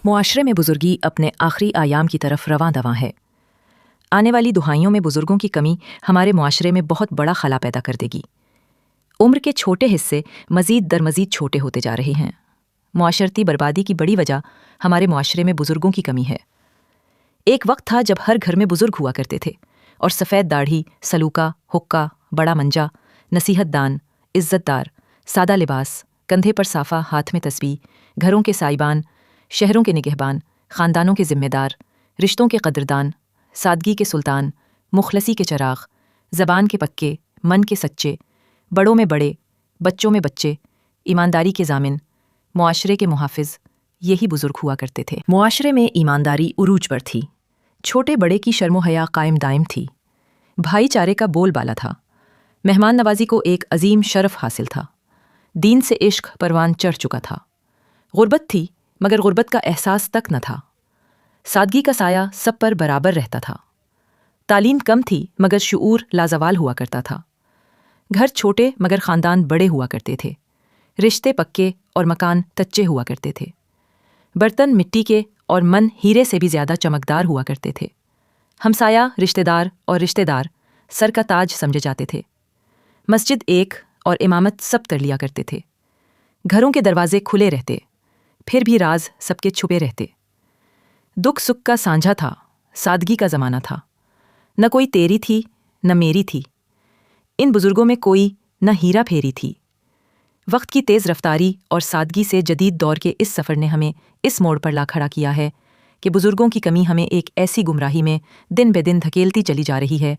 معاشرے میں بزرگی اپنے آخری ایام کی طرف رواں دواں ہے۔ آنے والی دہائیوں میں بزرگوں کی کمی ہمارے معاشرے میں بہت بڑا خلا پیدا کر دے گی۔ عمر کے چھوٹے حصے مزید در مزید چھوٹے ہوتے جا رہے ہیں۔ معاشرتی بربادی کی بڑی وجہ ہمارے معاشرے میں بزرگوں کی کمی ہے۔ ایک وقت تھا جب ہر گھر میں بزرگ ہوا کرتے تھے اور سفید داڑھی، سلوکا، حقہ، بڑا منجا، نصیحت دان، عزت دار، سادہ لباس، کندھے پر صافہ، ہاتھ میں تسبیح، گھروں کے سائبان، شہروں کے نگہبان، خاندانوں کے ذمہ دار، رشتوں کے قدردان، سادگی کے سلطان، مخلصی کے چراغ، زبان کے پکے، من کے سچے، بڑوں میں بڑے، بچوں میں بچے، ایمانداری کے ضامن، معاشرے کے محافظ، یہی بزرگ ہوا کرتے تھے۔ معاشرے میں ایمانداری عروج پر تھی، چھوٹے بڑے کی شرم و حیا قائم دائم تھی، بھائی چارے کا بول بالا تھا، مہمان نوازی کو ایک عظیم شرف حاصل تھا، دین سے عشق پروان چڑھ چکا تھا، غربت تھی مگر غربت کا احساس تک نہ تھا، سادگی کا سایہ سب پر برابر رہتا تھا، تعلیم کم تھی مگر شعور لازوال ہوا کرتا تھا، گھر چھوٹے مگر خاندان بڑے ہوا کرتے تھے، رشتے پکے اور مکان کچے ہوا کرتے تھے، برتن مٹی کے اور من ہیرے سے بھی زیادہ چمکدار ہوا کرتے تھے، ہمسایہ، رشتہ دار اور رشتہ دار سر کا تاج سمجھے جاتے تھے، مسجد ایک اور امامت سب تر لیا کرتے تھے، گھروں کے دروازے کھلے رہتے، پھر بھی راز سب کے چھپے رہتے، دکھ سکھ کا سانجھا تھا، سادگی کا زمانہ تھا، نہ کوئی تیری تھی نہ میری تھی، ان بزرگوں میں کوئی نہ ہیرا پھیری تھی۔ وقت کی تیز رفتاری اور سادگی سے جدید دور کے اس سفر نے ہمیں اس موڑ پر لا کھڑا کیا ہے کہ بزرگوں کی کمی ہمیں ایک ایسی گمراہی میں دن بے دن دھکیلتی چلی جا رہی ہے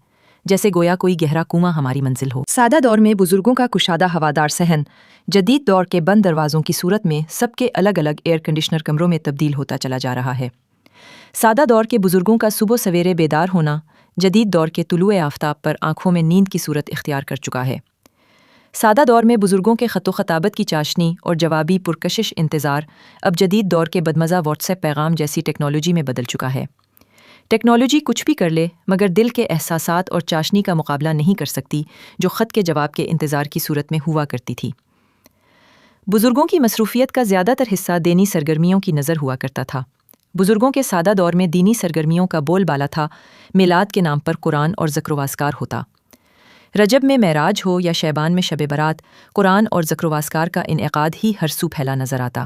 جیسے گویا کوئی گہرا کنواں ہماری منزل ہو۔ سادہ دور میں بزرگوں کا کشادہ ہوادار صحن جدید دور کے بند دروازوں کی صورت میں سب کے الگ الگ ایئر کنڈیشنر کمروں میں تبدیل ہوتا چلا جا رہا ہے۔ سادہ دور کے بزرگوں کا صبح سویرے بیدار ہونا جدید دور کے طلوع آفتاب پر آنکھوں میں نیند کی صورت اختیار کر چکا ہے۔ سادہ دور میں بزرگوں کے خط و خطابت کی چاشنی اور جوابی پرکشش انتظار اب جدید دور کے بدمزہ واٹس ایپ پیغام جیسی ٹیکنالوجی میں بدل چکا ہے۔ ٹیکنالوجی کچھ بھی کر لے مگر دل کے احساسات اور چاشنی کا مقابلہ نہیں کر سکتی جو خط کے جواب کے انتظار کی صورت میں ہوا کرتی تھی۔ بزرگوں کی مصروفیت کا زیادہ تر حصہ دینی سرگرمیوں کی نظر ہوا کرتا تھا۔ بزرگوں کے سادہ دور میں دینی سرگرمیوں کا بول بالا تھا، میلاد کے نام پر قرآن اور ذکر و اذکار ہوتا، رجب میں معراج ہو یا شعبان میں شب برات، قرآن اور ذکر و اذکار کا انعقاد ہی ہر سو پھیلا نظر آتا،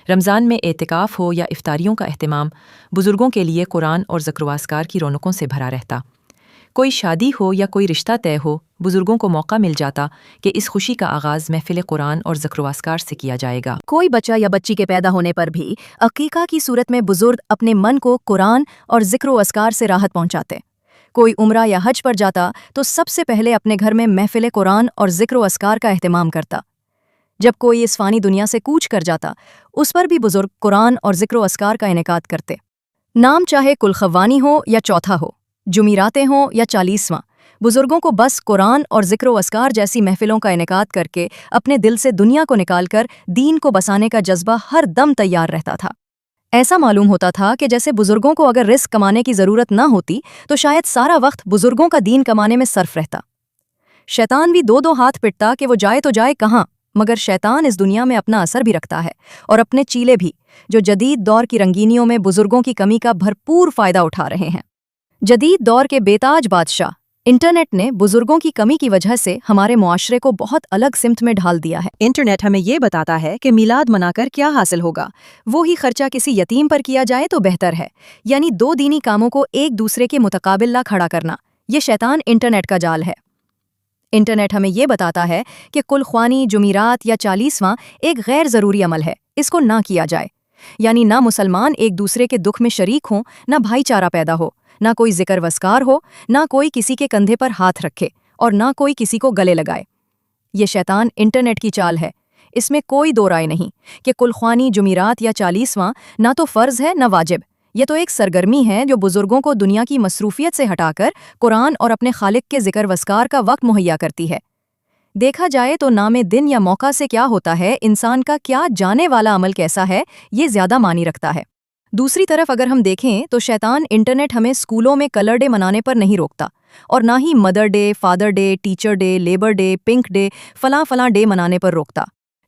رمضان میں اعتکاف ہو یا افطاریوں کا اہتمام، بزرگوں کے لیے قرآن اور ذکر و اذکار کی رونقوں سے بھرا رہتا، کوئی شادی ہو یا کوئی رشتہ طے ہو، بزرگوں کو موقع مل جاتا کہ اس خوشی کا آغاز محفل قرآن اور ذکر و اذکار سے کیا جائے گا۔ کوئی بچہ یا بچی کے پیدا ہونے پر بھی عقیقہ کی صورت میں بزرگ اپنے من کو قرآن اور ذکر و اذکار سے راحت پہنچاتے۔ کوئی عمرہ یا حج پر جاتا تو سب سے پہلے اپنے گھر میں محفل قرآن اور ذکر و اذکار کا اہتمام کرتا۔ جب کوئی اس فانی دنیا سے کوچ کر جاتا اس پر بھی بزرگ قرآن اور ذکر و اذکار کا انعقاد کرتے، نام چاہے کلخوانی ہو یا چوتھا ہو، جمعراتیں ہوں یا 40واں، بزرگوں کو بس قرآن اور ذکر و اذکار جیسی محفلوں کا انعقاد کر کے اپنے دل سے دنیا کو نکال کر دین کو بسانے کا جذبہ ہر دم تیار رہتا تھا۔ ایسا معلوم ہوتا تھا کہ جیسے بزرگوں کو اگر رزق کمانے کی ضرورت نہ ہوتی تو شاید سارا وقت بزرگوں کا دین کمانے میں صرف رہتا۔ شیطان بھی دو ہاتھ پٹتا کہ وہ جائے تو جائے کہاں، مگر شیطان اس دنیا میں اپنا اثر بھی رکھتا ہے اور اپنے چیلے بھی، جو جدید دور کی رنگینیوں میں بزرگوں کی کمی کا بھرپور فائدہ اٹھا رہے ہیں۔ جدید دور کے بیتاج بادشاہ انٹرنیٹ نے بزرگوں کی کمی کی وجہ سے ہمارے معاشرے کو بہت الگ سمت میں ڈھال دیا ہے۔ انٹرنیٹ ہمیں یہ بتاتا ہے کہ میلاد منا کر کیا حاصل ہوگا، وہی خرچہ کسی یتیم پر کیا جائے تو بہتر ہے، یعنی دو دینی کاموں کو ایک دوسرے کے متقابل لا کھڑا کرنا، یہ شیطان انٹرنیٹ کا جال ہے۔ انٹرنیٹ ہمیں یہ بتاتا ہے کہ کلخوانی، جمعرات یا 40واں ایک غیر ضروری عمل ہے، اس کو نہ کیا جائے، یعنی نہ مسلمان ایک دوسرے کے دکھ میں شریک ہوں، نہ بھائی چارہ پیدا ہو، نہ کوئی ذکر وذکار ہو، نہ کوئی کسی کے کندھے پر ہاتھ رکھے اور نہ کوئی کسی کو گلے لگائے۔ یہ شیطان انٹرنیٹ کی چال ہے، اس میں کوئی دو رائے نہیں کہ کلخوانی، جمعرات یا 40واں نہ تو فرض ہے نہ واجب، یہ تو ایک سرگرمی ہے جو بزرگوں کو دنیا کی مصروفیت سے ہٹا کر قرآن اور اپنے خالق کے ذکر وذکار کا وقت مہیا کرتی ہے۔ دیکھا جائے تو نام دن یا موقع سے کیا ہوتا ہے، انسان کا کیا جانے والا عمل کیسا ہے، یہ زیادہ معنی رکھتا ہے۔ دوسری طرف اگر ہم دیکھیں تو شیطان انٹرنیٹ ہمیں اسکولوں میں کلر ڈے منانے پر نہیں روکتا اور نہ ہی mother day, father day, teacher day, labour day, pink day, فلاں ڈے منانے پر روکتا۔